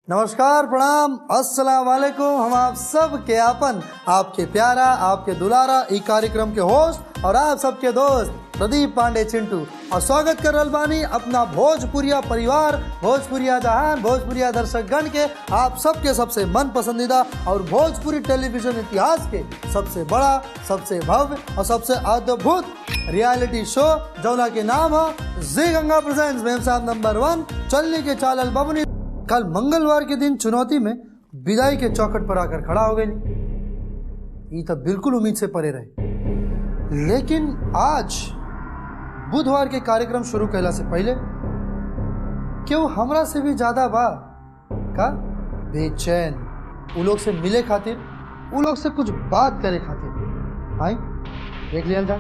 नमस्कार, प्रणाम, अस्सलाम वालेकुम। हम आप सब के आपन, आपके प्यारा, आपके दुलारा ई कार्यक्रम के होस्ट और आप सबके दोस्त प्रदीप पांडे चिंटू और स्वागत कर रहल बानी अपना भोजपुरिया परिवार, भोजपुरिया जहान, भोजपुरिया दर्शक गण के आप सबके सबसे मन पसंदीदा और भोजपुरी टेलीविजन इतिहास के सबसे बड़ा, सबसे भव्य और सबसे अद्भुत रियलिटी शो जौना के नाम है जी गंगा प्रेजेंट्स मेम साहब नंबर 1 चलनी के चालल बबनी। कल मंगलवार के दिन चुनौती में विदाई के चौखट पर आकर खड़ा हो गई। ये तो बिल्कुल उम्मीद से परे रहे, लेकिन आज बुधवार के कार्यक्रम शुरू कैला से पहले क्यों हमरा से भी ज्यादा बा का बेचैन उ लोग से मिले खातिर, उ लोग से कुछ बात करे खातिर। आई देख लिया जा।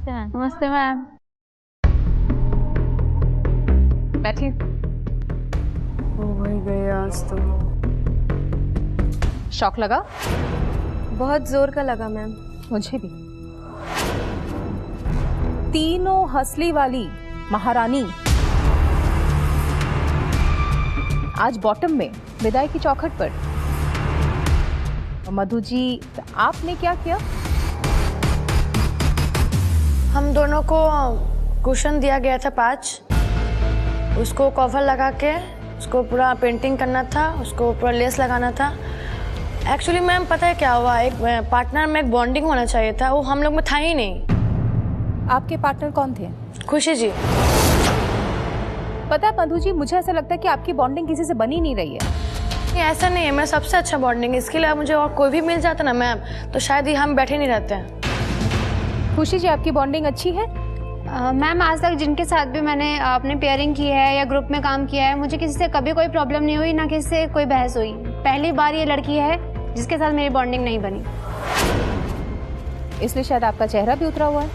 नमस्ते मैम। बैठिए। हो वही गए आज तो। शौक लगा? बहुत जोर का लगा मैम। मुझे भी। तीनों हंसली वाली महारानी आज बॉटम में विदाई की चौखट पर। मधु जी, आपने क्या किया? हम दोनों को कुशन दिया गया था 5, उसको कवर लगा के उसको पूरा पेंटिंग करना था, उसको पूरा लेस लगाना था। एक्चुअली मैम पता है क्या हुआ, एक पार्टनर में एक बॉन्डिंग होना चाहिए था, वो हम लोग में था ही नहीं। आपके पार्टनर कौन थे? खुशी जी। पता है मधु जी, मुझे ऐसा लगता है कि आपकी बॉन्डिंग किसी से बनी नहीं रही है। नहीं, ऐसा नहीं है, मैं सबसे अच्छा बॉन्डिंग, इसके लिए मुझे और कोई भी मिल जाता ना मैम तो शायद ही हम बैठे नहीं रहते हैं। खुशी जी, आपकी बॉन्डिंग अच्छी है? मैम, आज तक जिनके साथ भी मैंने अपने पेयरिंग की है या ग्रुप में काम किया है, मुझे किसी से कभी कोई प्रॉब्लम नहीं हुई, ना किसी से कोई बहस हुई। पहली बार ये लड़की है जिसके साथ मेरी बॉन्डिंग नहीं बनी। इसलिए शायद आपका चेहरा भी उतरा हुआ है,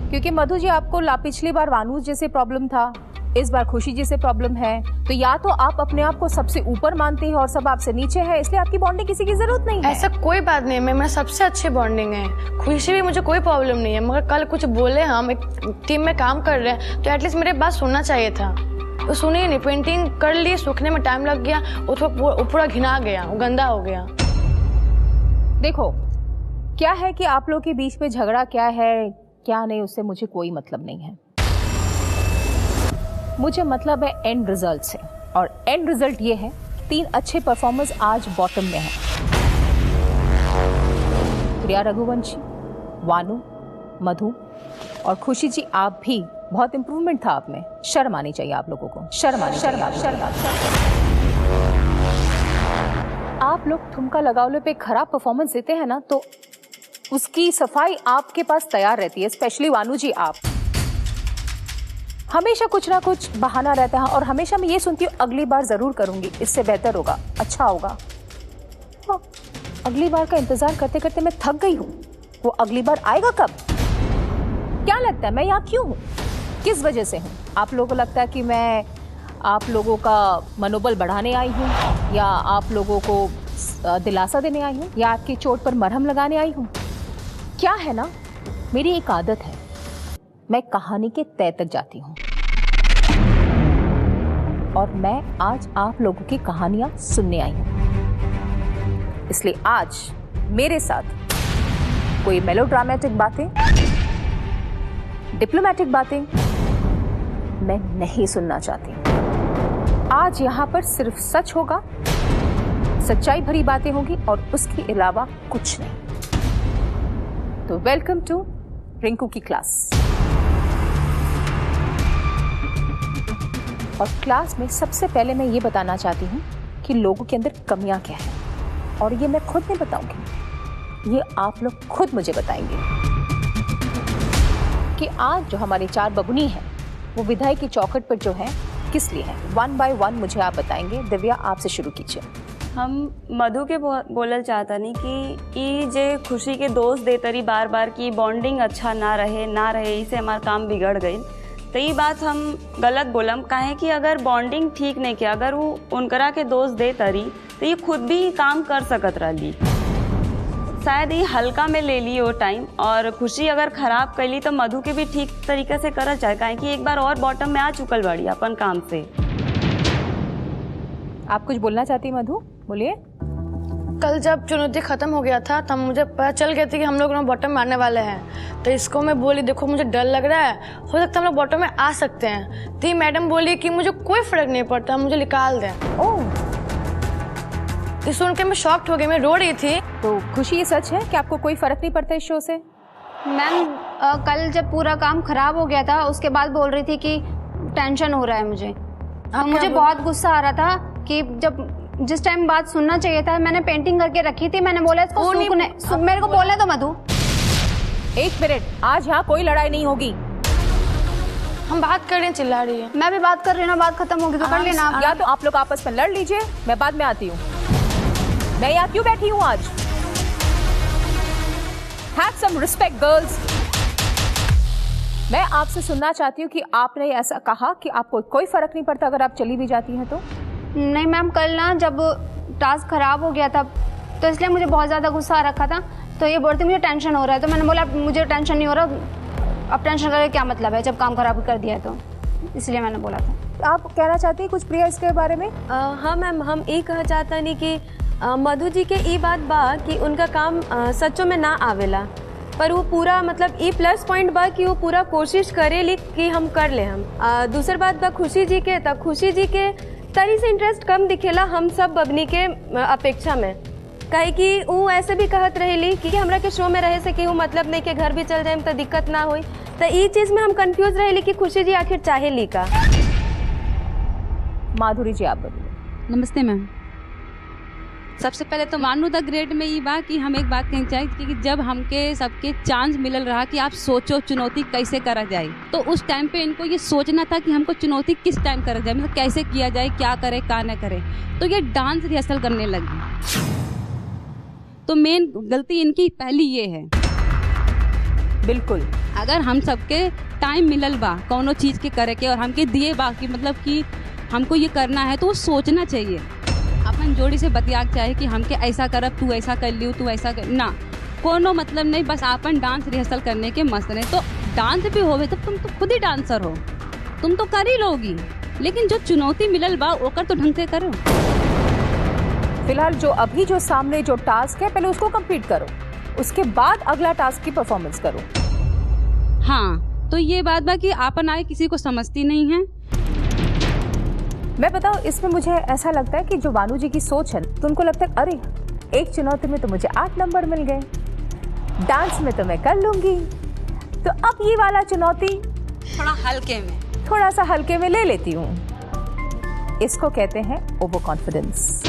क्योंकि मधु जी आपको पिछली बार वानूस जैसे प्रॉब्लम था, इस बार खुशी जी से प्रॉब्लम है। तो या तो आप अपने आप को सबसे ऊपर मानते हैं और सब आपसे नीचे है, इसलिए आपकी बॉन्डिंग किसी की जरूरत नहीं है। ऐसा कोई बात नहीं, मैं सबसे अच्छी बॉन्डिंग है। खुशी भी मुझे कोई प्रॉब्लम नहीं है, मगर कल कुछ बोले, हम एक टीम में काम कर रहे हैं तो एटलीस्ट मेरे बात सुनना चाहिए था। तो सुनी नहीं, पेंटिंग कर ली, सूखने में टाइम लग गया, वो पूरा घिना गया, वो गंदा हो गया। देखो क्या है कि आप लोग के बीच में झगड़ा क्या है क्या नहीं, उससे मुझे कोई मतलब नहीं है। मुझे मतलब है एंड रिजल्ट से, और एंड रिजल्ट ये है 3 अच्छे परफॉर्मर्स आज बॉटम में हैं। प्रिया रघुवंशी, वानू, मधु और खुशी जी, आप भी बहुत इंप्रूवमेंट था आप में। शर्म आनी चाहिए आप लोगों को, शर्म आनी चाहिए। आप लोग ठुमका लगावले पे खराब परफॉर्मेंस देते हैं ना, तो उसकी सफाई आपके पास तैयार रहती है। स्पेशली वानू जी, आप हमेशा कुछ ना कुछ बहाना रहता है, और हमेशा मैं ये सुनती हूँ अगली बार जरूर करूंगी, इससे बेहतर होगा, अच्छा होगा। हाँ, अगली बार का इंतजार करते करते मैं थक गई हूँ। वो अगली बार आएगा कब? क्या लगता है मैं यहाँ क्यों हूँ, किस वजह से हूँ? आप लोगों को लगता है कि मैं आप लोगों का मनोबल बढ़ाने आई हूँ, या आप लोगों को दिलासा देने आई हूँ, या आपकी चोट पर मरहम लगाने आई हूँ? क्या है ना, मेरी एक आदत है, मैं कहानी के तह तक जाती हूँ, और मैं आज आप लोगों की कहानियां सुनने आई हूँ। इसलिए आज मेरे साथ कोई मेलोड्रामेटिक बातें, डिप्लोमेटिक बातें मैं नहीं सुनना चाहती। आज यहाँ पर सिर्फ सच होगा, सच्चाई भरी बातें होंगी, और उसके अलावा कुछ नहीं। तो वेलकम टू रिंकू की क्लास। और क्लास में सबसे पहले मैं ये बताना चाहती हूँ कि लोगों के अंदर कमियां क्या हैं, और ये मैं खुद नहीं बताऊंगी, ये आप लोग खुद मुझे बताएंगे कि आज जो हमारी 4 बबुनी हैं वो विदाई की चौखट पर जो है किस लिए है। 1 by 1 मुझे आप बताएंगे। दिव्या, आपसे शुरू कीजिए। हम मधु के बोलल चाहता नहीं कि ई जे खुशी के दोस्त देतरी बार बार की बॉन्डिंग अच्छा ना रहे इसे हमार काम बिगड़ गई। तो ये बात हम गलत बोलम काहे कि अगर बॉन्डिंग ठीक नहीं किया, अगर वो उनकरा के दोस्त दे तरी तो ये खुद भी काम कर सकत रही। शायद ये हल्का में ले ली वो टाइम, और खुशी अगर खराब कैली तो मधु के भी ठीक तरीके से करल चाहे, काहे कि एक बार और बॉटम में आ चुकल बाड़ी अपन काम से। आप कुछ बोलना चाहती मधु, बोलिए। कल जब चुनौती खत्म हो गया था तब मुझे पता चल गया था कि हम लोग बॉटम में आने वाले हैं, तो इसको मैं बोली देखो मुझे डर लग रहा है, हो सकता है हम लोग बॉटम में आ सकते हैं। तो मैडम बोली कि मुझे कोई फर्क नहीं पड़ता, मुझे निकाल दें। ओह, तो सुन के मैं शॉक्ड हो गई, मैं रो रही थी। तो खुशी ये सच है कि आपको कोई फर्क नहीं पड़ता इस शो से? मैम कल जब पूरा काम खराब हो गया था उसके बाद बोल रही थी कि टेंशन हो रहा है मुझे। मुझे बहुत गुस्सा आ रहा था कि जब जिस टाइम बात सुनना चाहिए था मैंने पेंटिंग करके रखी थी, मैंने बोला इसको मेरे को बोलने दो मधु। एक मिनट, आज यहाँ कोई लड़ाई नहीं होगी। हम बात कर रहे हैं, चिल्ला रही है। मैं भी बात कर रही हूँ ना, बात खत्म होगी तो कर लेना आप। या तो आप लोग आपस में लड़ लीजिए, मैं बाद में आती हूँ। मैं यहाँ क्यों बैठी हूँ आज? Have some respect, girls. मैं आपसे सुनना चाहती हूँ कि आपने ऐसा कहा कि आपको कोई फर्क नहीं पड़ता अगर आप चली भी जाती हैं तो? नहीं मैम, कल ना जब टास्क खराब हो गया था तो इसलिए मुझे बहुत ज़्यादा गुस्सा आ रखा था, तो ये बोलती मुझे टेंशन हो रहा है, तो मैंने बोला मुझे टेंशन नहीं हो रहा, अब टेंशन करके क्या मतलब है जब काम खराब कर दिया है, तो इसलिए मैंने बोला था। आप कहना चाहती हैं कुछ प्रिया इसके बारे में? हाँ मैम, हम ये कह चाहता नहीं कि मधु जी के ई बात बा कि उनका काम सच्चों में ना आवेला, पर वो पूरा मतलब ई प्लस पॉइंट बा कि वो पूरा कोशिश करेली कि हम कर ले। हम दूसरी बात बा खुशी जी के, तब खुशी जी के तरी से इंटरेस्ट कम दिखेला हम सब बबनी के अपेक्षा में, काहे कि वो ऐसे भी कहत रहेली कि हमरा के शो में रहे से कि वो मतलब नहीं कि घर भी चल जाए तो दिक्कत ना होई, तो ये चीज में हम कंफ्यूज रहेली कि खुशी जी आखिर चाहे ली का। माधुरी जी आप बताइए। नमस्ते मैम। सबसे पहले तो मानू द ग्रेट में ये बात कि हम एक बात कहना चाहिए कि जब हमके सबके चांस मिलल रहा कि आप सोचो चुनौती कैसे करा जाए, तो उस टाइम पे इनको ये सोचना था कि हमको चुनौती किस टाइम करा जाए, मतलब कैसे किया जाए, क्या करे क्या न करे, तो ये डांस रिहर्सल करने लगी। तो मेन गलती इनकी पहली ये है। बिल्कुल, अगर हम सबके टाइम मिलल बा कौनो चीज़ के करे के और हमके दिए बा कि मतलब कि हमको ये करना है, तो वो सोचना चाहिए, अपन जोड़ी से बतियाक चाहे कि हमके ऐसा करब, तू ऐसा कर लियो, तू ऐसा कर ना, कोनो मतलब नहीं, बस अपन डांस रिहर्सल करने के मस्त रहे। तो डांस भी होवे तो तुम तो खुद ही डांसर हो, तुम तो कर ही लोगी, लेकिन जो चुनौती मिलल बा ओकर तो ढंग से करो। फिलहाल जो अभी जो सामने जो टास्क है पहले उसको कंप्लीट करो, उसके बाद अगला टास्क की परफॉर्मेंस करो। हाँ, तो ये बात बा कि आपन आए किसी को समझती नहीं है। मैं बताऊं, इसमें मुझे ऐसा लगता है कि जो बानू जी की सोच है तो उनको लगता है अरे एक चुनौती में तो मुझे 8 नंबर मिल गए, डांस में तो मैं कर लूंगी, तो अब ये वाला चुनौती थोड़ा सा हल्के में ले लेती हूँ। इसको कहते हैं over confidence.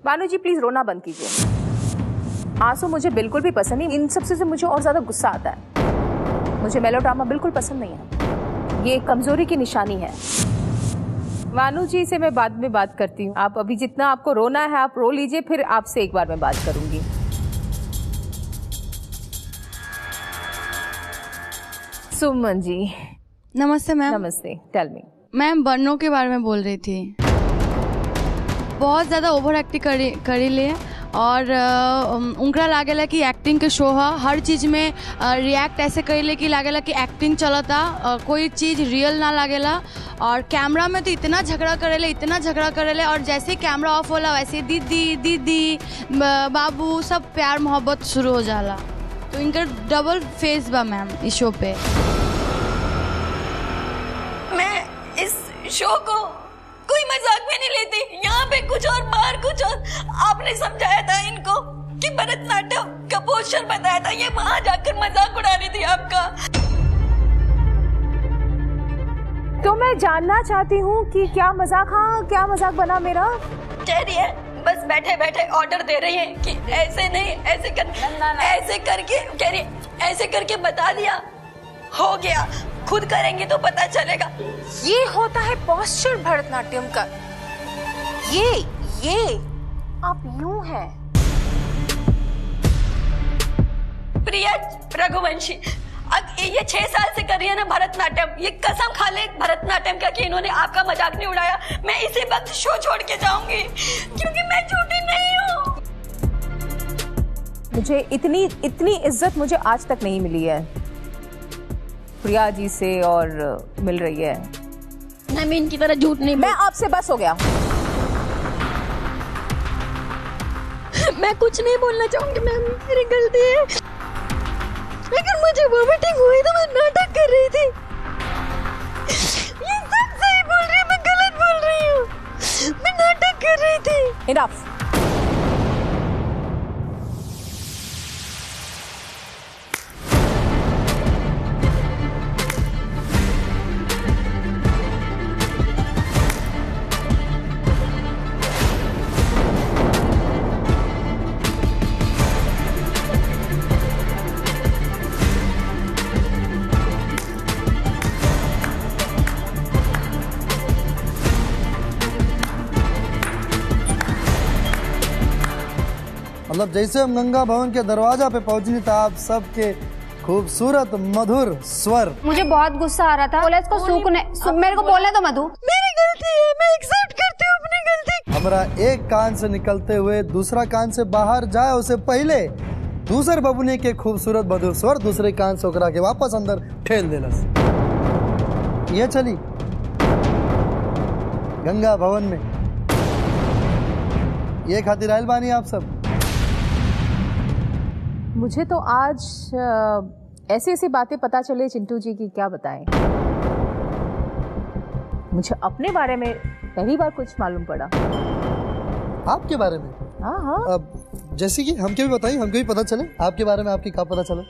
Banu ji please रोना बंद कीजिए, आंसू मुझे बिल्कुल भी पसंद नहीं, इन सबसे मुझे और ज्यादा गुस्सा आता है, मुझे मेलोड्रामा बिल्कुल पसंद नहीं है, ये कमजोरी की निशानी है। वानू जी से मैं बाद में बात करती हूँ, आप अभी जितना आपको रोना है आप रो लीजिए, फिर आपसे एक बार मैं बात करूंगी। सुमन जी नमस्ते मैम। नमस्ते, टेल मी। मैम बन्नों के बारे में बोल रही थी, बहुत ज़्यादा ओवर एक्टिंग करी ले, और उनका लागेला कि एक्टिंग के शो है, हर चीज़ में रिएक्ट ऐसे करेले कि लागेला कि एक्टिंग चलता, कोई चीज़ रियल ना लागेला, और कैमरा में तो इतना झगड़ा करेले, और जैसे ही कैमरा ऑफ होला वैसे दीदी दीदी बाबू सब प्यार मोहब्बत शुरू हो जाला, तो इनका डबल फेस बा मैम इस शो पे। मैं इस शो को कोई मजाक में नहीं लेती, यहाँ पे कुछ और बाहर कुछ और। आपने समझाया था इनको कि भरतनाट्यम का पोस्टर बताया था, ये वहां जाकर मजाक उड़ा रही थी आपका। तो मैं जानना चाहती हूँ कि क्या मजाक, हाँ क्या मजाक बना मेरा? कह रही है बस बैठे बैठे ऑर्डर दे रही है कि ऐसे नहीं ऐसे कर, ऐसे करके कह रही ऐसे करके बता दिया, हो गया, खुद करेंगे तो पता चलेगा। ये होता है पोस्चर भरतनाट्यम का, ये आप यूं हैं। प्रिया रघुवंशी, ये 6 साल से कर रही है ना भरतनाट्यम, ये कसम खा ले भरतनाट्यम का कि इन्होंने आपका मजाक नहीं उड़ाया। मैं इसी वक्त शो छोड़ के जाऊंगी क्योंकि मैं झूठी नहीं हूँ। मुझे इतनी इज्जत मुझे आज तक नहीं मिली है प्रिया जी से, और मिल रही है। मैं इनकी तरह झूठ नहीं, मैं आपसे बस हो गया। मैं कुछ नहीं बोलना चाहूंगी मैम, मेरी गलती है। लेकिन मुझे वोमिटिंग हुई तो मैं नाटक कर रही थी। ये सब सही बोल रही है, मैं गलत बोल रही हूँ। मैं नाटक कर रही थी। इनफ। मतलब जैसे हम गंगा भवन के दरवाजा पे पहुंचनी था, आप सबके खूबसूरत मधुर स्वर। मुझे बहुत गुस्सा आ रहा था, बोला इसको सूखने, मेरे को बोलने दो मधु। मेरी गलती है, मैं एक्सेप्ट करती हूँ अपनी गलती। हमारा एक कान से निकलते हुए दूसरा कान से बाहर जाए उससे पहले दूसर बबुनी के खूबसूरत मधुर स्वर दूसरे कान से ओकरा के वापस अंदर ठेल देलस। ये चली गंगा भवन में, ये खातिर आयल बानी आप सब। मुझे तो आज ऐसी ऐसी बातें पता चले चिंटू जी की, क्या बताएं। मुझे अपने बारे में पहली बार कुछ मालूम पड़ा। आपके बारे में? हाँ हाँ। अब जैसे कि हमके भी बताइए, हमके भी पता चले आपके बारे में। आपकी क्या पता चले?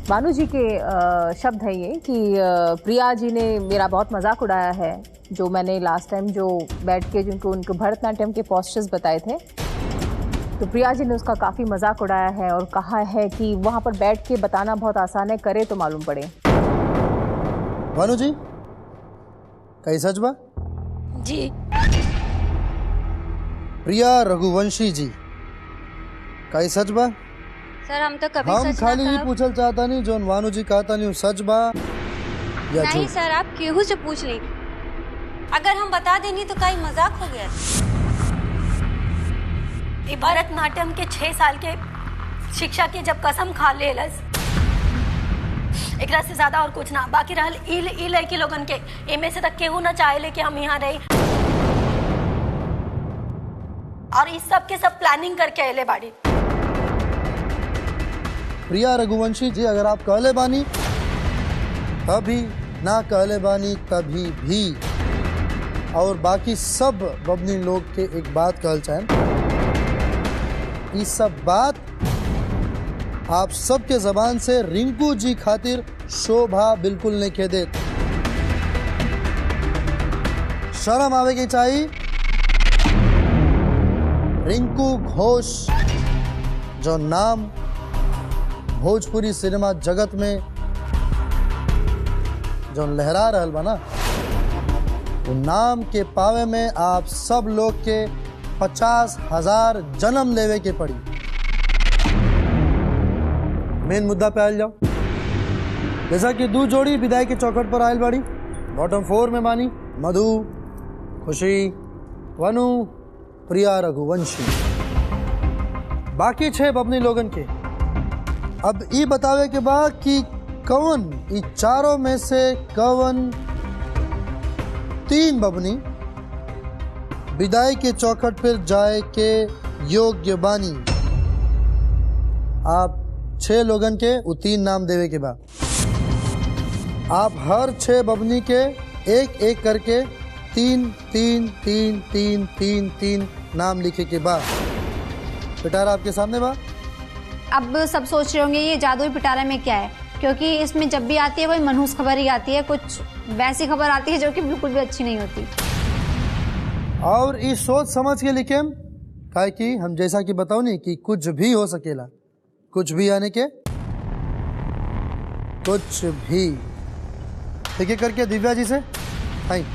भानु जी के शब्द है ये कि प्रिया जी ने मेरा बहुत मजाक उड़ाया है, जो मैंने लास्ट टाइम जो बैठ के जिनको उनको भरतनाट्यम के पोस्चर्स बताए थे, तो प्रिया जी ने उसका काफ़ी मजाक उड़ाया है और कहा है कि वहाँ पर बैठ के बताना बहुत आसान है, करे तो मालूम पड़े। भानु जी कई सच बा? जी। प्रिया रघुवंशी जी कई सच बा? सर हम तो कभी हम सच खाली ना ही कहब। पूछल चाहता नहीं, जो भानु जी कहता नहीं सच बा या नहीं झूठ? सर, आप केहू से पूछ ली, अगर हम बता देनी तो कहीं मजाक हो गया। ये भरतनाट्यम के 6 साल के शिक्षा की जब कसम खा लेलस, एकरा से ज्यादा और कुछ ना बाकी रहल। ई लड़की लोगन के एमे से तक केहू ना चाहेले कि हम यहाँ रही, और इस सब के सब प्लानिंग करके अले बाड़ी। प्रिया रघुवंशी जी अगर आप कहले बानी तभी, ना कहले बानी तभी भी, और बाकी सब बबनी लोग के एक बात कहल चाहें, ये सब बात आप सबके जबान से रिंकू जी खातिर शोभा बिल्कुल नहीं कह दे। शर्म आवे की चाहिए। रिंकू घोष जो नाम भोजपुरी सिनेमा जगत में जो लहरा रहल बा ना, वो नाम के पावे में आप सब लोग के 50,000 जन्म लेवे के पड़ी। मेन मुद्दा पे आयल जाओ। जैसा कि 2 जोड़ी विदाई के चौखट पर आयल बाड़ी, बॉटम 4 में मानी मधु, खुशी, वनु, प्रिया रघुवंशी। बाकी 6 बबनी लोगन के अब ये बतावे के बाद कि कौन इ चारों में से कौन 3 बबनी विदाई के चौखट पर जाए के योग्य बानी। आप 6 लोगन के वो 3 नाम देवे के बाद आप हर 6 बबनी के एक एक करके 3 3 3 3 3 3 नाम लिखे के बाद पिटारा आपके सामने बा। अब सब सोच रहे होंगे ये जादुई पिटारा में क्या है, क्योंकि इसमें जब भी आती है कोई मनहूस खबर ही आती है, कुछ वैसी खबर आती है जो कि बिल्कुल भी अच्छी नहीं होती। और इस सोच समझ के लिखे काहे कि हम जैसा कि बताओ नहीं कि कुछ भी हो सकेला, कुछ भी आने के कुछ भी। ठीक है करके दिव्या जी से आई।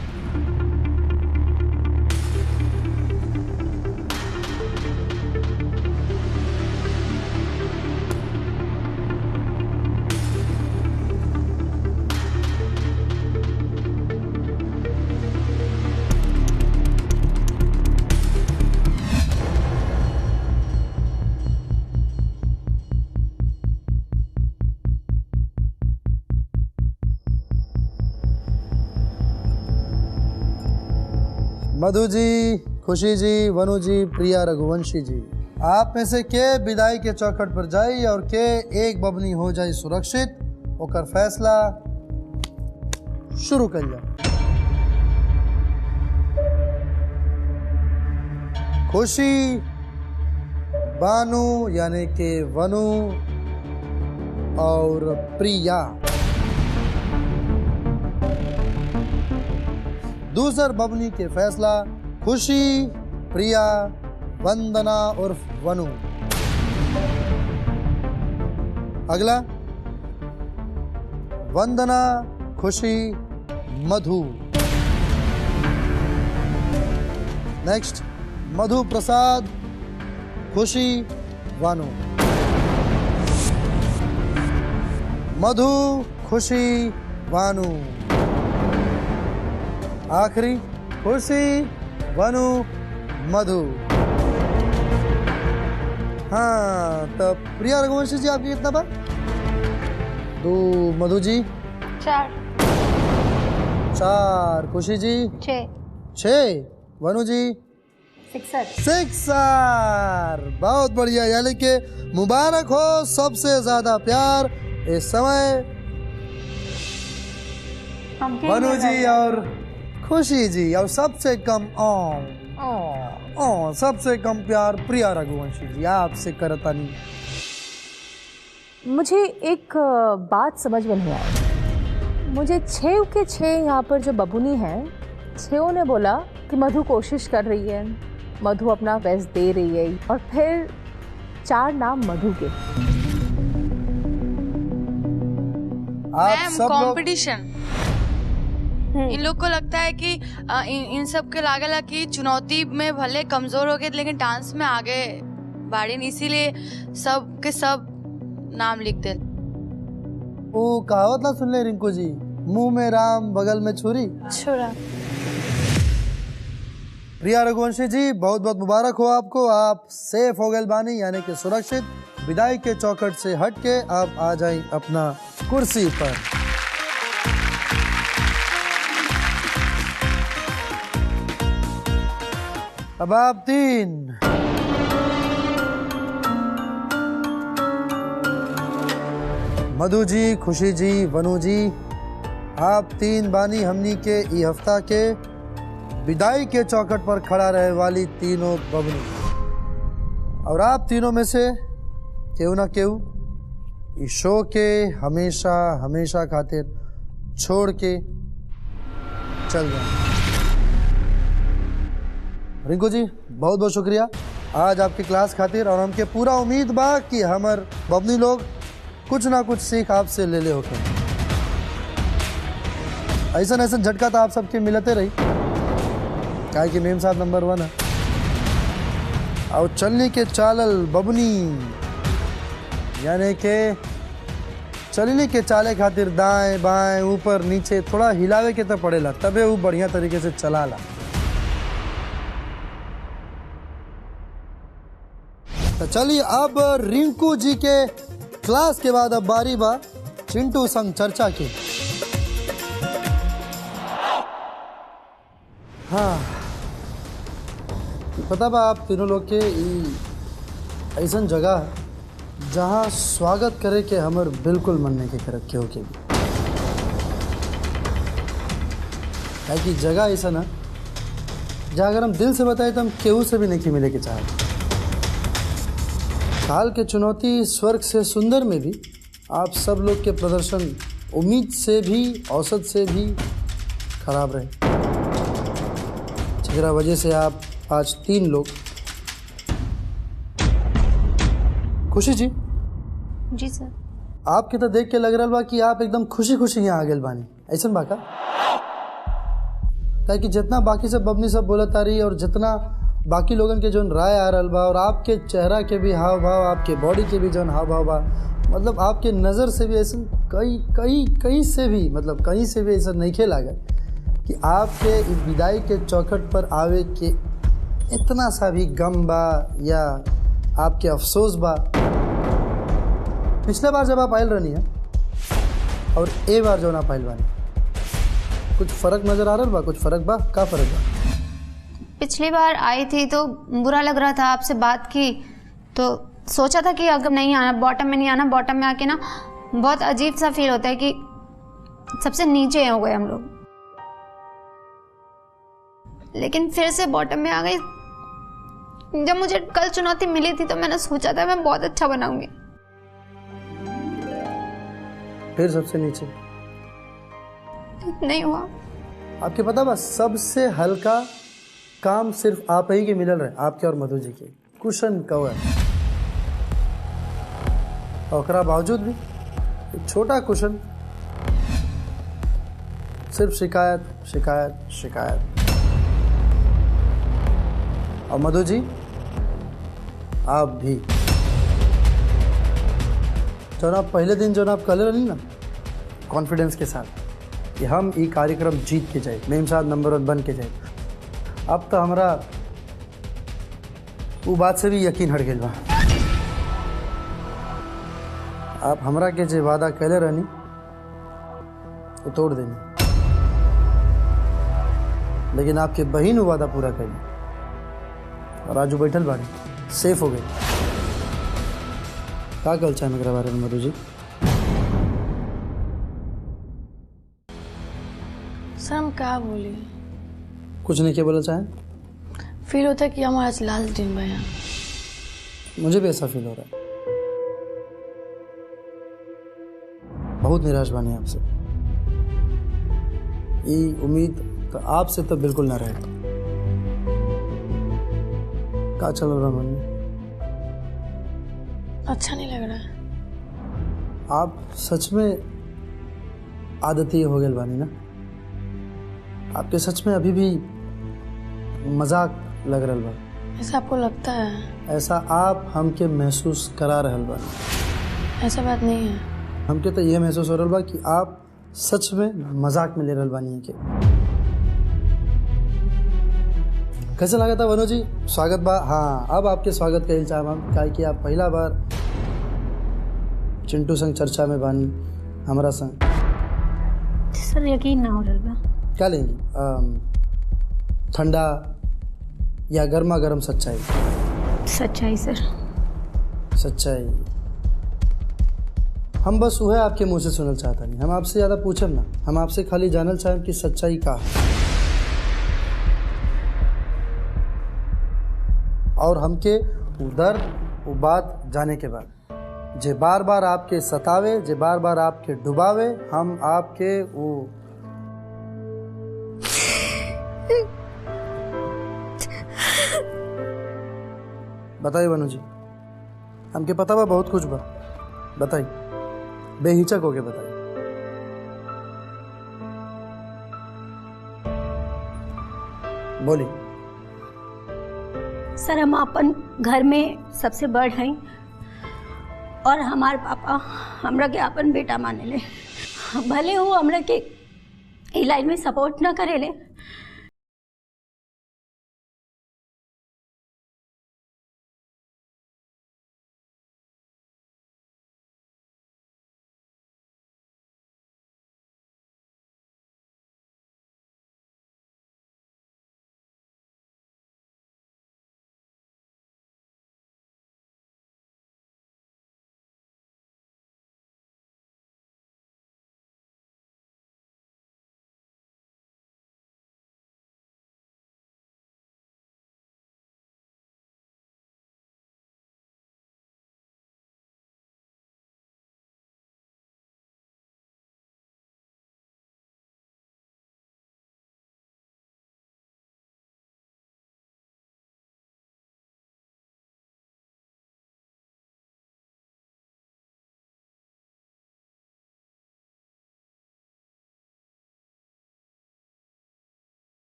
मधु जी, खुशी जी, वनु जी, प्रिया रघुवंशी जी, आप में से के विदाई के चौखट पर जाई और के एक बबनी हो जाए सुरक्षित, ओकर फैसला शुरू कर जाए। खुशी, बानू यानी कि वनु और प्रिया। दूसर बबनी के फैसला खुशी, प्रिया, वंदना उर्फ वनु। अगला वंदना, खुशी, मधु। नेक्स्ट मधु प्रसाद, खुशी, वनु। मधु, खुशी, वनु। आखिरी खुशी, वनु, मधु। हाँ, तो प्रिया रघुवंशी जी आपकी कितना बार? 2। मधु जी 4। खुशी जी 6। वनु जी 6। बहुत बढ़िया, यानी कि मुबारक हो, सबसे ज्यादा प्यार इस समय वनु जी और खुशी जी, और सबसे कम सबसे कम प्यार प्रिया रघुवंशी जी आपसे करता नहीं। मुझे एक बात समझ में नहीं आई। मुझे 6 के 6 यहाँ पर जो बबुनी है, 6 ने बोला कि मधु कोशिश कर रही है, मधु अपना बेस्ट दे रही है, और फिर 4 नाम मधु के। मैम कंपटीशन, इन लोग को लगता है कि इन सब के लागेला कि चुनौती में भले कमजोर हो गए लेकिन डांस में आगे बढ़े, इसीलिए सब के सब नाम लिख दे। वो कहावत ना सुन ले रिंकू जी, मुंह में राम बगल में छुरी। प्रिया रघुवंशी जी, बहुत बहुत मुबारक हो आपको, आप सेफ हो गए बानी, यानी कि सुरक्षित। विदाई के चौखट से हट के आप आ जाएं अपना कुर्सी पर। अब आप 3 मधु जी, खुशी जी, वनु जी, आप 3 बानी हमनी के ई हफ्ता के विदाई के चौखट पर खड़ा रहे वाली तीनों बबनी, और आप तीनों में से केहू ना केहू इस शो के हमेशा हमेशा खातिर छोड़ के चल जाए। रिंकू जी बहुत बहुत शुक्रिया आज आपकी क्लास खातिर, और हमके पूरा उम्मीद बा कि हमर बबनी लोग कुछ ना कुछ सीख आपसे ले ले होके। ऐसा ऐसा झटका तो आप सबके मिलते रही, क्या कि मेम साहब नंबर 1 है। और चलने के चालल बबनी, यानी के चलने के चाले खातिर दाएं बाएं ऊपर नीचे थोड़ा हिलावे के तो पड़ेला, तबे वो बढ़िया तरीके से चलाला। तो चलिए अब रिंकू जी के क्लास के बाद अब बारी बा चिंटू संग चर्चा की। हाँ, पता बा आप तीनों लोग के ऐसा जगह है जहाँ स्वागत करे के हमर बिल्कुल मन नहीं के करक के होके भी, कि जगह ऐसा ना जहाँ अगर हम दिल से बताए तो हम केहू से भी नहीं मिले के चाहते। काल के चुनौती स्वर्ग से सुंदर में भी आप सब लोग के प्रदर्शन उम्मीद से भी औसत से भी खराब रहे, जिसकी वजह से आप आज 3 लोग। खुशी जी सर, आपके तो देख के लग रहा बा कि आप एकदम खुशी खुशी यहाँ आ गए बानी, ऐसा बाका? ताकि जितना बाकी सब बबनी सब बोलत आ रही और जितना बाकी लोगन के जो राय आ रहा बा, और आपके चेहरा के भी हाव भाव, आपके बॉडी के भी जो हाव भाव बा, मतलब आपके नज़र से भी ऐसा कहीं से भी, मतलब कहीं से भी ऐसा नहीं खेला गया कि आपके विदाई के चौखट पर आवे के इतना सा भी गम बा या आपके अफसोस बा। पिछले बार जब आप आयल रहनी है और ए बार जो ना पायल बानी, कुछ फ़र्क नज़र आ रहा बा? कुछ फ़र्क बा? का फ़र्क बा? पिछली बार आई थी तो बुरा लग रहा था, आपसे बात की तो सोचा था कि अगर नहीं आना, बॉटम में नहीं आना, बॉटम में आके ना बहुत अजीब सा फील होता है कि सबसे नीचे हो गए हम लोग। लेकिन फिर से बॉटम में आ गई। जब मुझे कल चुनौती मिली थी तो मैंने सोचा था मैं बहुत अच्छा बनाऊंगी, फिर सबसे नीचे नहीं हुआ। आपके पता बस सबसे हल्का काम सिर्फ आप ही के मिलल रहे, आपके और मधु जी के कुशन कवर। और बावजूद भी एक छोटा कुशन, सिर्फ शिकायत शिकायत शिकायत। और मधु जी आप भी जो आप पहले दिन जो आप कल रही ना कॉन्फिडेंस के साथ कि हम ये कार्यक्रम जीत के जाए, मेम साहब नंबर 1 बन के जाए, अब तो हमारा वो बात से भी यकीन हट गया बा। आप हमरा के जो वादा कैले रहनी वो तोड़ देनी, लेकिन आपके बहन वो वादा पूरा कैली और आजू बैठल बाड़ी सेफ हो गई। का कल चाहे मेरे बारे में मधु जी? सर हम क्या बोले, कुछ नहीं क्या बोला चाहे? फील होता है कि हमारा आज लास्ट दिन बा यहाँ। मुझे भी ऐसा फील हो रहा है, बहुत निराश बानी आपसे। ये उम्मीद तो आपसे तो बिल्कुल ना रहे। क्या चल रहा मन में? अच्छा नहीं लग रहा है। आप सच में आदती हो गए बानी ना? आपके सच में अभी भी मजाक लग रहा बा? ऐसा आपको लगता है? ऐसा आप हमके महसूस करा रहल बानी। ऐसा बात नहीं है। हमके तो ये महसूस हो रहा बा कि आप सच में मजाक में ले रहल बानी है। कैसे लगा था वनु जी? स्वागत बा। हाँ, अब आपके स्वागत कही चाहे हम काहे कि आप पहला बार चिंटू संग चर्चा में बानी हमारा संग। सर यकीन ना हो रहा बा। क्या लेंगी, ठंडा या गर्मा गर्म सच्चाई? सच्चाई सर। सच्चाई हम बस वह आपके मुंह से सुनल चाहता नहीं। हम आपसे ज़्यादा पूछब ना, हम आपसे खाली जानल चाहें कि सच्चाई का है। और हमके उधर वो बात जाने के बाद जे बार बार आपके सतावे, जे बार बार आपके डुबावे, हम आपके वो बताइए वनु जी, हमके पता बा बहुत कुछ बा, बताइए, बेहिचक होके बताइए। बोली। सर हम अपन घर में सबसे बड़ हैं और हमारे पापा हमरा के अपन बेटा माने ले। भले वो हमरा के ई लाइन में सपोर्ट ना करे ले,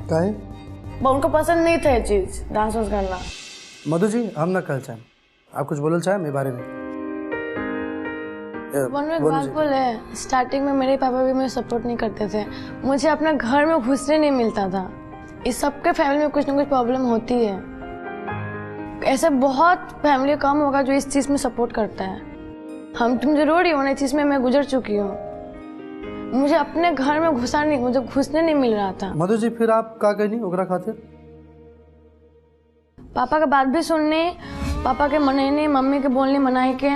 काहे? उनको पसंद नहीं था ये चीज़ डांस वांस करना। मधु जी हम ना कल चाहें, आप कुछ बोलना चाहें मेरे बारे में? मन में एक बात बोले, स्टार्टिंग में मेरे पापा भी मुझे सपोर्ट नहीं करते थे, मुझे अपने घर में घुसने नहीं मिलता था। इस सबके फैमिली में कुछ ना कुछ प्रॉब्लम होती है, ऐसे बहुत फैमिली कम होगा जो इस चीज़ में सपोर्ट करता है। तुम जरूर ही होना इस चीज़ में मैं गुजर चुकी हूँ। मुझे अपने घर में मुझे घुसने नहीं मिल रहा था। मधु जी फिर आप का कहनी ओकरा खातिर? पापा का बात भी सुनने, पापा के मनाने, मम्मी के बोलने मनाई के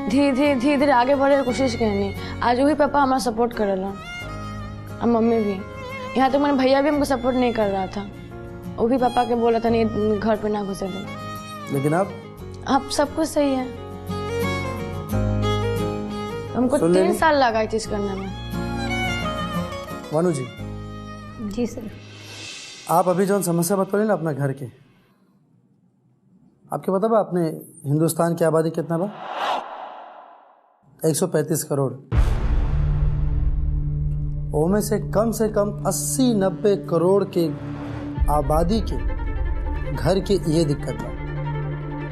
धीरे धीरे आगे बढ़े की कोशिश करनी। आज वही पापा हमारा सपोर्ट करेला और मम्मी भी। यहाँ तक मेरे भैया भी हमको सपोर्ट नहीं कर रहा था, वो भी पापा के बोला था नहीं घर पे ना घुसे थे। लेकिन अब सब कुछ सही है। हमको 3 साल लगा ये चीज करने में। वानू जी। जी सर। आप अभी जो समस्या बतौले ना अपना घर के, आपके पता बा अपने हिंदुस्तान की आबादी कितना बा? 135 करोड़। उनमें से कम 80-90 करोड़ के आबादी के घर के ये दिक्कत बा।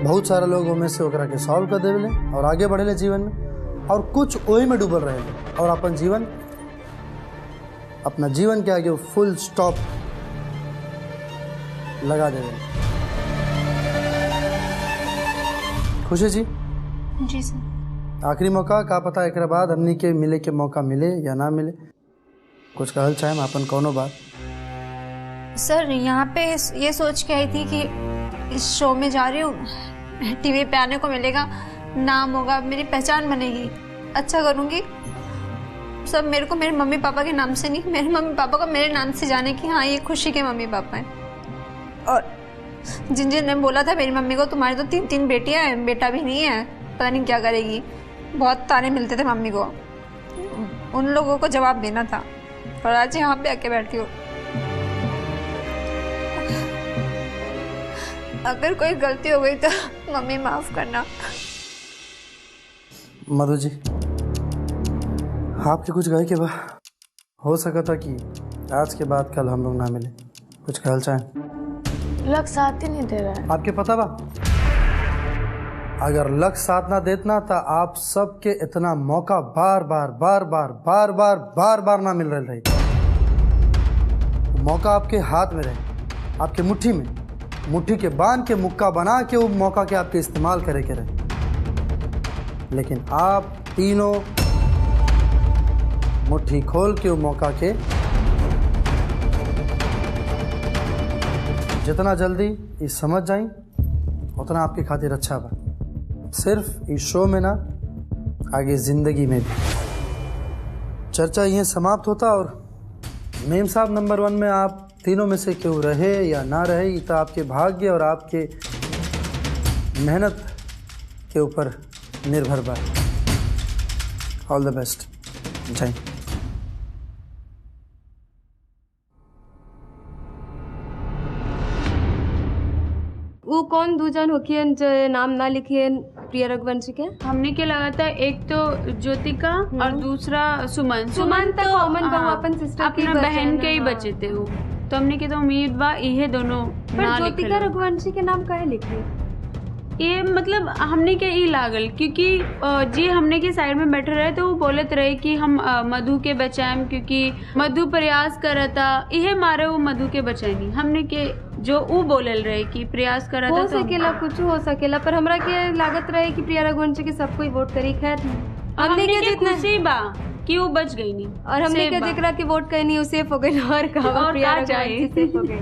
बहुत सारा लोग उनमें से ओकरा के सॉल्व कर देवे और आगे बढ़े जीवन में, और कुछ वही में डूबल रहे और अपना जीवन के आगे फुल स्टॉप लगा देवे। खुशी जी। जी सर। आखिरी मौका का पता एक बाद हमनी के मिले के मौका मिले या ना मिले, कुछ कहल चाहे अपन कौनो बात? सर यहाँ पे ये सोच के आई थी कि इस शो में जा रही हूँ, टीवी पे आने को मिलेगा, नाम होगा, मेरी पहचान बनेगी, अच्छा करूँगी। सब मेरे को मेरे मम्मी पापा के नाम से नहीं, मेरे मम्मी पापा को मेरे नाम से जाने कि हाँ ये खुशी के मम्मी पापा हैं। और जिन ने बोला था मेरी मम्मी को तुम्हारी तो 3 बेटियां हैं, बेटा भी नहीं है, पता नहीं क्या करेगी, बहुत ताने मिलते थे मम्मी को, उन लोगों को जवाब देना था। और आज यहाँ पे आके बैठी हूँ। अगर कोई गलती हो गई तो मम्मी माफ करना। मधु जी आपके कुछ गए के बाद हो सका था कि आज के बाद कल हम लोग ना मिले, कुछ कहल चाहें? लक साथ ही नहीं दे रहा है। आपके पता बा अगर लक साथ ना देतना तो आप सबके इतना मौका बार बार ना मिल रही। मौका आपके हाथ में रहे, आपके मुट्ठी में, मुट्ठी के बांध के मुक्का बना के वो मौका के आपके इस्तेमाल करे के रहे। लेकिन आप तीनों मुट्ठी खोल के वो मौका के जितना जल्दी ये समझ जाए उतना आपके खातिर अच्छा बा। सिर्फ इस शो में ना, आगे जिंदगी में भी। चर्चा यहीं समाप्त होता और मेम साहब नंबर 1 में आप तीनों में से क्यों रहे या ना रहे, ये तो आपके भाग्य और आपके मेहनत के ऊपर निर्भर बा। All the best. जय। वो कौन दूजन होखियन जो नाम ना लिखियन प्रिया रघुवंशी के? हमने क्या लगा था, एक तो ज्योतिका और दूसरा सुमन तो कॉमन बहु अपन सिस्टर अपना बहन के ही बचे थे वो, तो हमने के तो उम्मीद बा ये दोनों। पर ज्योतिका रघुवंशी के नाम काहे लिखी? ये मतलब हमने के ई लागल क्योंकि जी हमने के साइड में बैठे रहे तो वो बोलत रहे कि हम मधु के बचाएं, क्योंकि मधु प्रयास करता, यह मारे वो मधु के बचाएनी। हमने के जो वो बोलल रहे कि प्रयास करता हो सकेला, कुछ हो सकेला, पर हमरा के लागत रहे कि प्रिया रघुवंशी के सब कोई वोट करी। खैर हमने के जितना खुशी बा कि वो बच गई नहीं, और हमने के जेकरा के वोट करनी वो सेफ हो गई और प्रिया रघुवंशी सेफ हो गई।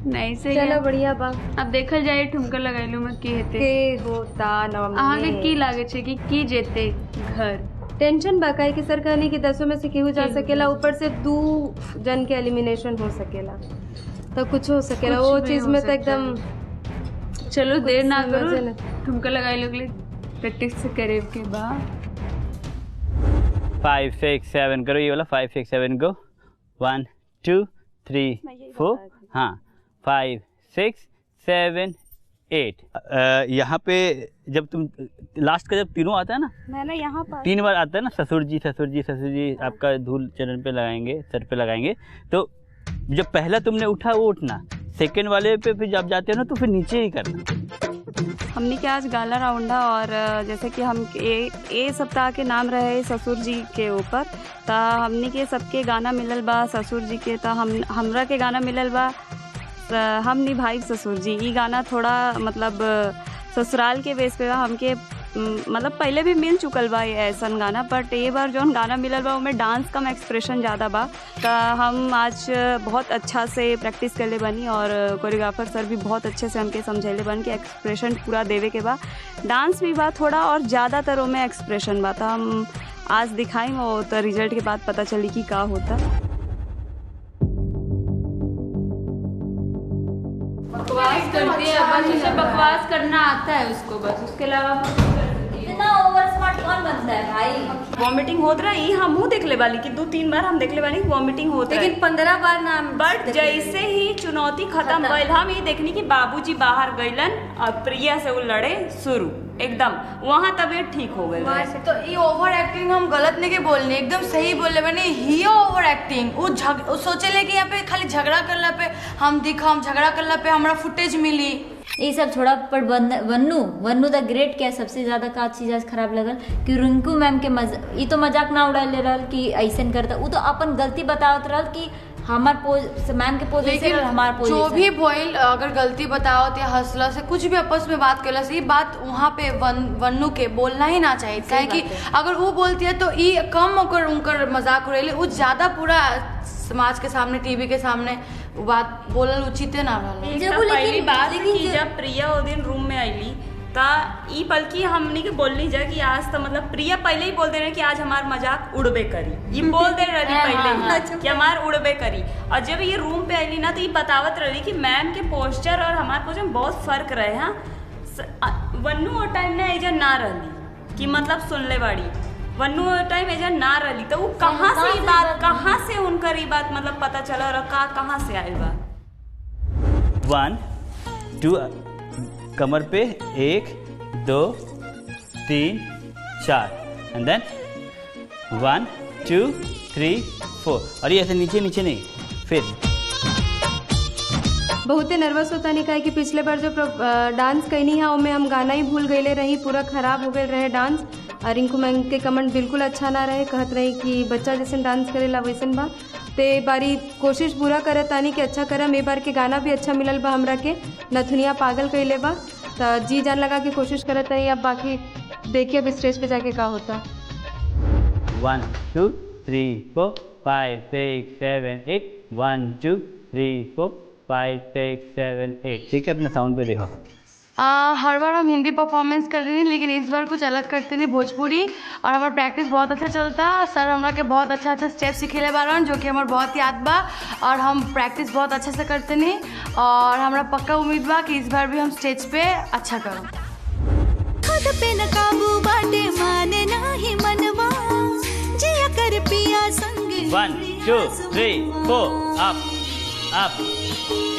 नहीं सही चलो बढ़िया बा। अब देखल जाए ठुमका लगाइलो में के हेते के होता नवंबर आगे की लागे छे कि की जेते घर। टेंशन बा काहे कि सर कहनी कि 10 में से केहू जा सकेला, ऊपर से 2 जन के एलिमिनेशन हो सकेला, तो कुछ हो सकेला वो चीज में तो एकदम। चलो देर ना करो, ठुमका लगाइलो के लिए प्रैक्टिस करे के बाद 5 6 7 करो, ये वाला 5 6 7 गो 1 2 3 4 हाँ 5 6 7 8। यहाँ पे जब तुम लास्ट का जब तीनों आता है ना, मैंने यहाँ पर 3 बार आता है ना, ससुर जी आपका धूल चरण पे लगाएंगे, सर पे लगाएंगे, तो जब पहला तुमने उठा वो उठना, सेकंड वाले पे फिर जब जाते हो ना तो फिर नीचे ही करना। हमने के आज गाला राउंडा और जैसे कि हम ए सप्ताह के नाम रहे ससुर जी के ऊपर, तो हमने के सबके गाना मिलल बा ससुर जी के, तो हमरा के गाना मिलल बा हम निभाई ससुर जी। ये गाना थोड़ा मतलब ससुराल के बेस पे हमके मतलब पहले भी मिल चुकल बा ऐसा गाना, बट ये बार जो गाना मिलल बा उनमें डांस कम एक्सप्रेशन ज़्यादा बा, तो हम आज बहुत अच्छा से प्रैक्टिस कर ले बनी और कोरियोग्राफर सर भी बहुत अच्छे से हमके समझेले बन कि एक्सप्रेशन पूरा देवे के बा, डांस भी बा थोड़ा और ज़्यादातर में एक्सप्रेशन बा, तो हम आज दिखाई वो तो रिजल्ट के बाद पता चली कि का होता। बकवास करती है, बस उसे बकवास करना आता है उसको, बस उसके अलावा इतना ओवर स्मार्ट कौन बनता है भाई। वॉमिटिंग होत रही हम मुँह देख ले वाली कि 2-3 बार हम देख ले वाली वॉमिटिंग होता है, लेकिन 15 बार ना। बट जैसे ही चुनौती खत्म भइल हम ये देखनी कि बाबूजी बाहर गइलन और प्रिया से वो लड़े शुरू एकदम, वहाँ तबीयत ठीक हो गई। तो ये ओवर एक्टिंग हम गलत नहीं के बोलने, एकदम सही बोल रहे मैंने, ही ओवर एक्टिंग। वो सोचे कि यहाँ पे खाली झगड़ा करला पे हम झगड़ा करला पे हमारा फुटेज मिली। ये सब छोड़ा, पर वन्नू द ग्रेट क्या सबसे ज्यादा का चीज आज खराब लगल कि रिंकू मैम के ये तो मजाक ना उड़ा ले रहल कि ऐसा करता, वो तो अपन गलती बतावत रहल कि हमार मैम के पोजीशन और हमार पोजीशन जो भी बोल, अगर गलती बताओ या हंसला से कुछ भी आपस में बात करला से, ये बात वहाँ पे वन्नू के बोलना ही ना चाहिए, काहे कि अगर वो बोलती है तो ये कम होकर उनकर मजाक उड़ेले, वो ज्यादा पूरा समाज के सामने टीवी के सामने वो बात बोलल उचित ना रहल। पहली बात कि जब प्रिया वो दिन रूम में आईली ता ई बल्कि हमने के बोलनी जा कि आज तो मतलब प्रिया पहले ही बोल दे रहे कि आज हमार मजाक उड़बे करी, ये बोल दे रही पहले ही कि हमार उड़बे करी, और जब ये रूम पे आईली ना तो ये बतावत रही कि मैम के पोस्चर और हमारे पोस्चर में बहुत फर्क रहे। हाँ वन्नू वो टाइम ने एजा ना रही कि मतलब सुनले बाड़ी, वन्नू वो टाइम एजा ना रही, तो वो कहाँ से ये बात, कहाँ से उनका ये बात मतलब पता चला और कहाँ से आए बा। 1 2 कमर पे 1 2 3 4 एंड देन 1 2 3 4, और ये ऐसे नीचे नीचे नहीं, फिर बहुते नर्वस होता नहीं, कि पिछले बार जो डांस कैनी है उसमें हम गाना ही भूल गए रही, पूरा खराब हो गए रहे डांस। और रिंकू मैम के कमेंट बिल्कुल अच्छा ना रहे, कहत रही कि बच्चा जैसे डांस करेला वैसन बा, ते बारी कोशिश पूरा करे तानी कि अच्छा करम। ए बार के गाना भी अच्छा मिलल बा हमरा के, नथुनिया पागल कैले बा, तो जी जान लगा के कोशिश करत रही। अब बाकी देखिए अब स्टेज पे जाके का होता। 1 2 3 4 5 6 7 8 1 2 3 4 5 6 7 8। ठीक है, अपने साउंड पे देखो। हर बार हम हिंदी परफॉर्मेंस कर रहे हैं, लेकिन इस बार कुछ अलग करते नहीं, भोजपुरी, और हमारा प्रैक्टिस बहुत अच्छा चलता। सर हमरा के बहुत अच्छा स्टेप सिखेले बारन, जो कि हमारे बहुत याद बा, और हम प्रैक्टिस बहुत अच्छे से करते नहीं, और हमरा पक्का उम्मीद बा कि इस बार भी हम स्टेज पे अच्छा करो। खुद पे न काबू बाटे, माने नाही मनवा, जिया कर पिया संग। 1 2 3 4 अप अप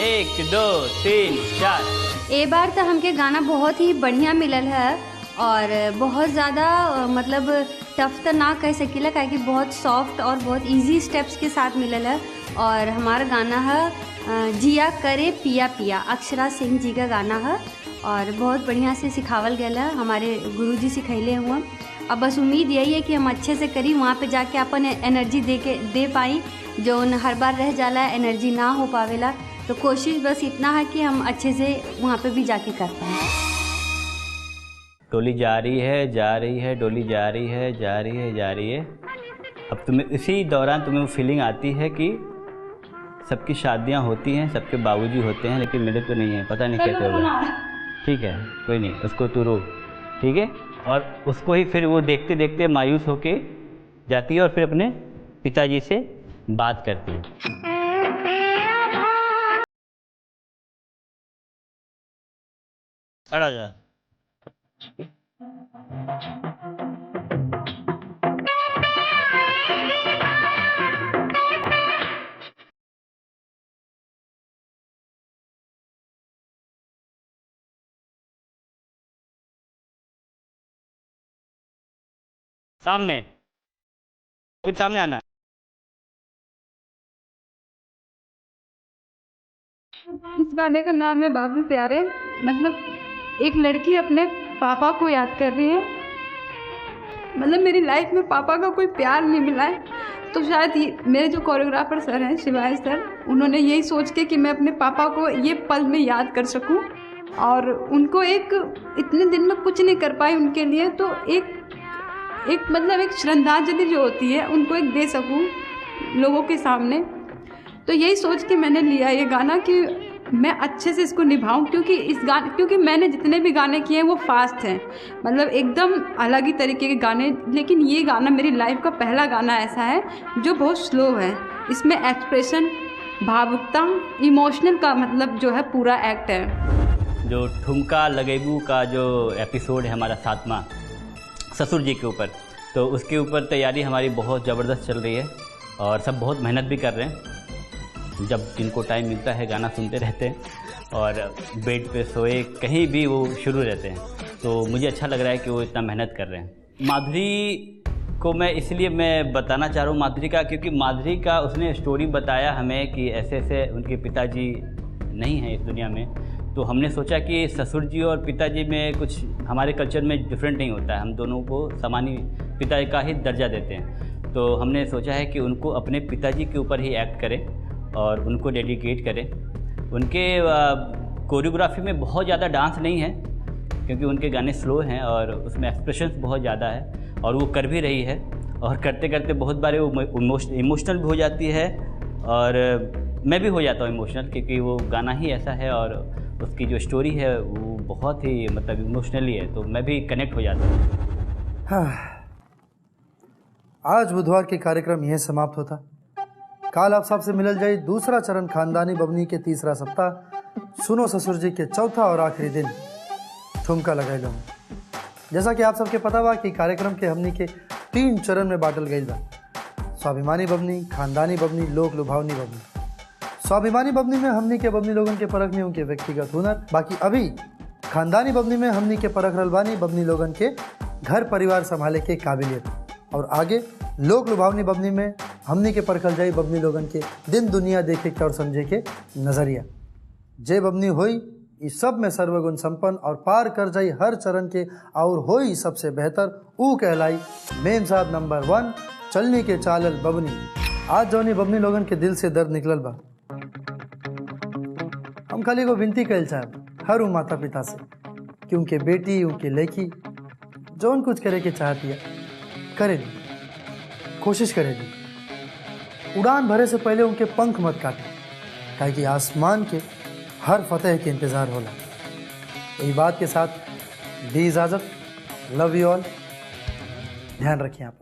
1 2 3 4। ए बार तो हमके गाना बहुत ही बढ़िया मिलल है, और बहुत ज़्यादा मतलब टफ तो ना कह सकीला, क्योंकि बहुत सॉफ्ट और बहुत इजी स्टेप्स के साथ मिलल है। और हमारा गाना है जिया करे पिया पिया, अक्षरा सिंह जी का गाना है, और बहुत बढ़िया से सिखावल गया है, हमारे गुरुजी सिखैले हुआ। अब बस उम्मीद यही है कि हम अच्छे से करी, वहाँ पे जाके अपन एनर्जी दे पाई, जो हर बार रह जाला एनर्जी ना हो पावेला। तो कोशिश बस इतना है कि हम अच्छे से वहाँ पे भी जाके कर पाएँ। डोली जा रही है जा रही है, डोली जा रही है जा रही है जा रही है। अब तुम्हें इसी दौरान तुम्हें वो फीलिंग आती है कि सबकी शादियाँ होती हैं, सबके बाबूजी होते हैं, लेकिन मेरे तो नहीं है, पता नहीं कैसे होगा। ठीक है, कोई नहीं, उसको तू रो, ठीक है। और उसको ही फिर वो देखते देखते मायूस होके जाती है और फिर अपने पिताजी से बात करती है। अड़ा जा। सामने, फिर सामने आना। इस गाने का नाम है बाबू प्यारे। मतलब एक लड़की अपने पापा को याद कर रही है। मतलब मेरी लाइफ में पापा का कोई प्यार नहीं मिला है, तो शायद ये मेरे जो कोरियोग्राफर सर हैं शिवाय सर, उन्होंने यही सोच के कि मैं अपने पापा को ये पल में याद कर सकूं और उनको एक इतने दिन में कुछ नहीं कर पाई उनके लिए, तो एक मतलब एक श्रद्धांजलि जो होती है उनको एक दे सकूं लोगों के सामने। तो यही सोच के मैंने लिया ये गाना कि मैं अच्छे से इसको निभाऊं, क्योंकि मैंने जितने भी गाने किए हैं वो फास्ट हैं, मतलब एकदम अलग ही तरीके के गाने, लेकिन ये गाना मेरी लाइफ का पहला गाना ऐसा है जो बहुत स्लो है। इसमें एक्सप्रेशन, भावुकता, इमोशनल का मतलब जो है पूरा एक्ट है। जो ठुमका लगेबू का जो एपिसोड है हमारा 7वां ससुर जी के ऊपर, तो उसके ऊपर तैयारी हमारी बहुत ज़बरदस्त चल रही है और सब बहुत मेहनत भी कर रहे हैं। जब जिनको टाइम मिलता है गाना सुनते रहते हैं और बेड पे सोए कहीं भी वो शुरू रहते हैं, तो मुझे अच्छा लग रहा है कि वो इतना मेहनत कर रहे हैं। माधुरी को मैं इसलिए मैं बताना चाह रहा हूँ माधुरी का, क्योंकि माधुरी का उसने स्टोरी बताया हमें कि ऐसे ऐसे उनके पिताजी नहीं हैं इस दुनिया में, तो हमने सोचा कि ससुर जी और पिताजी में कुछ हमारे कल्चर में डिफरेंट नहीं होता है, हम दोनों को समान पिता का ही दर्जा देते हैं। तो हमने सोचा है कि उनको अपने पिताजी के ऊपर ही एक्ट करें और उनको डेडिकेट करें। उनके कोरियोग्राफी में बहुत ज़्यादा डांस नहीं है क्योंकि उनके गाने स्लो हैं और उसमें एक्सप्रेशंस बहुत ज़्यादा है और वो कर भी रही है, और करते करते बहुत बार वो इमोशनल भी हो जाती है और मैं भी हो जाता हूँ इमोशनल, क्योंकि वो गाना ही ऐसा है और उसकी जो स्टोरी है वो बहुत ही मतलब इमोशनली है, तो मैं भी कनेक्ट हो जाता हूँ। हाँ। आज बुधवार के कार्यक्रम यह समाप्त होता। काल आप सबसे मिलल जाए दूसरा चरण खानदानी बबनी के तीसरा सप्ताह सुनो ससुर जी के चौथा और आखिरी दिन ठुमका लगाई लो। जैसा कि आप सबके पता बा कि कार्यक्रम के हमनी के 3 चरण में बांटल गई बा, स्वाभिमानी बबनी, खानदानी बबनी, लोक लुभावनी बबनी। स्वाभिमानी बबनी में हमनी के बबनी लोगन के परख में उनके व्यक्तिगत हुनर, बाकी अभी खानदानी बबनी में हमनी के परख रलबानी बबनी लोगन के घर परिवार संभाले के काबिलियत, और आगे लोक लुभावनी बबनी में हमनी के परखल जाई बबनी लोगन के दिन दुनिया देखे के और समझे के नजरिया। जे बबनी होई इस सब में सर्वगुण संपन्न और पार कर जाई हर चरण के और होई सबसे बेहतर, ऊ कहलाई मेम साहब नंबर 1 चलनी के चालल बबनी। आज जौनी बबनी लोगन के दिल से दर्द निकलल बा, हम खाली को विनती कल चाहब हर ऊ माता पिता से कि उनके बेटी उनके लड़की जौन कुछ करे के चाहती है करे दी, कोशिश करे दी। उड़ान भरे से पहले उनके पंख मत काटे, काहे कि आसमान के हर फतेह के इंतज़ार होला। यही बात के साथ दी इजाज़त। Love you all. ध्यान रखिए आप।